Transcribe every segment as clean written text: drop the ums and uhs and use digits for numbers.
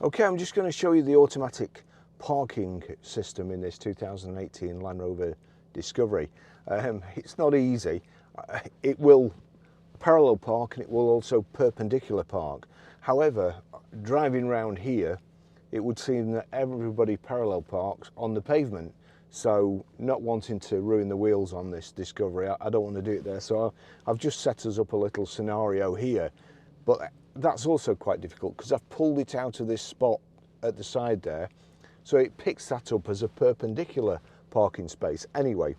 Okay, I'm just going to show you the automatic parking system in this 2018 Landrover Discovery. It's not easy. It will parallel park and it will also perpendicular park. However, driving around here, it would seem that everybody parallel parks on the pavement. So not wanting to ruin the wheels on this Discovery, I don't want to do it there. So I've just set us up a little scenario here. But that's also quite difficult because I've pulled it out of this spot at the side there, so it picks that up as a perpendicular parking space. Anyway,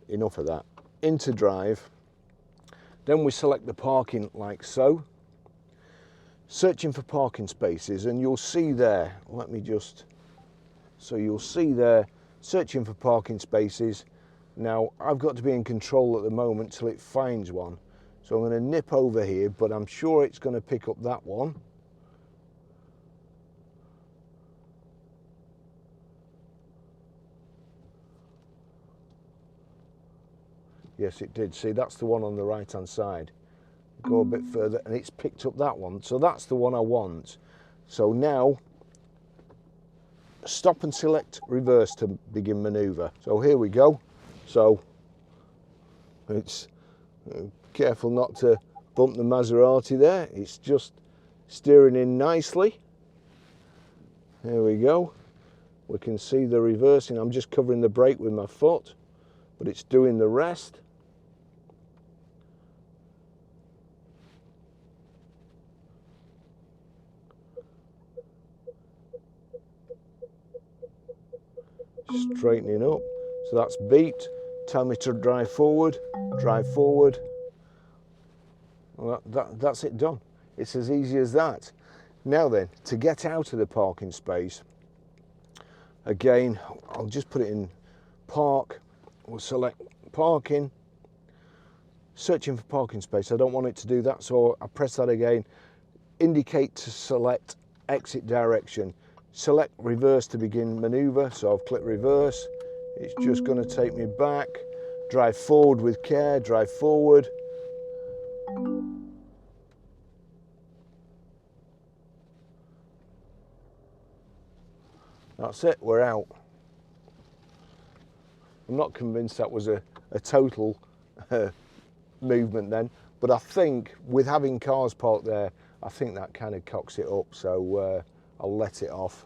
enough of that. Into drive, then we select the parking like so, searching for parking spaces, and you'll see there, you'll see there, searching for parking spaces. Now I've got to be in control at the moment till it finds one. So I'm going to nip over here, but I'm sure it's going to pick up that one. Yes, it did. See, that's the one on the right hand side. Go a bit further and it's picked up that one. So that's the one I want. So now, stop and select reverse to begin manoeuvre. So here we go. So it's careful not to bump the Maserati there. It's just steering in nicely. There we go. We can see the reversing. I'm just covering the brake with my foot, but it's doing the rest. Straightening up. So that's beat. Tell me to drive forward. Drive forward. Well, that's it done. It's as easy as that. Now then, to get out of the parking space, again, I'll just put it in park. We'll select parking, searching for parking space. I don't want it to do that, so I press that again. Indicate to select exit direction. Select reverse to begin manoeuvre, so I've clicked reverse. It's just going to take me back. Drive forward with care, drive forward. That's it, we're out. I'm not convinced that was a total movement then, but I think with having cars parked there, I think that kind of cocks it up, so I'll let it off.